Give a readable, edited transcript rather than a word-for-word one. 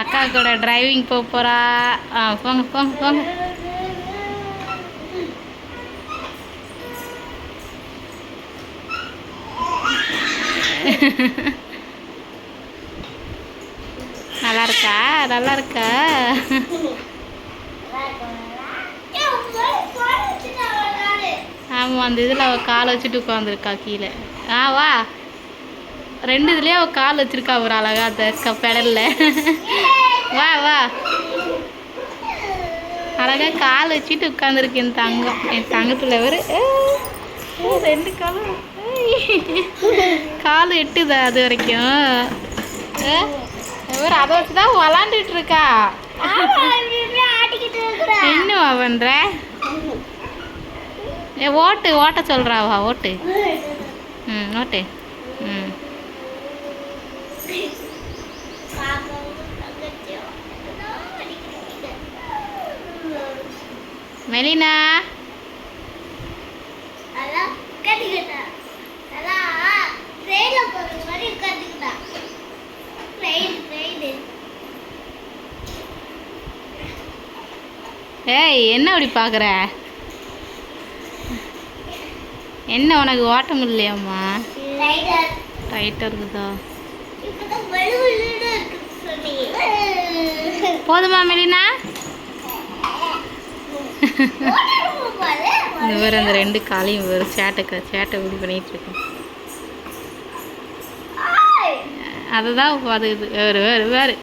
அக்கா கூட டிரைவிங் போகிறா. போங்க போங்க போங்க. நல்லா இருக்கா? நல்லா இருக்கா? ஆமாம், அந்த இதில் அவள் காலை வச்சுட்டு உட்காந்துருக்கா கீழே. வா. 2 இதுலேயே அவள் கால் வச்சுருக்கா ஒரு அழகா அந்த பெடலில். வா வா. அழகாக கால் வச்சுட்டு உட்காந்துருக்கு என் தங்கம். என் தங்கத்தில் ஒரு 2 காலும் கால் எட்டுதா அது வரைக்கும். இவர் அதை வச்சு தான் விளாண்டுட்டு இருக்கா. என்னவா பண்ணுற? ஓட்டு ஓட்ட சொல்கிறாவா? ஓட்டு. ஓட்டு. மெலினா ஏய், என்ன அப்படி பார்க்குற? என்ன உனக்கு ஓட்ட முடியலையாம்மா? டைட்டாக இருக்குதா? போதுமா மெலினா? இவர் அந்த 2 காலையும் ஒரு சேட்டை இப்படி பண்ணிட்டு இருக்கோம். அதுதான் அது வேறு வேறு வேறு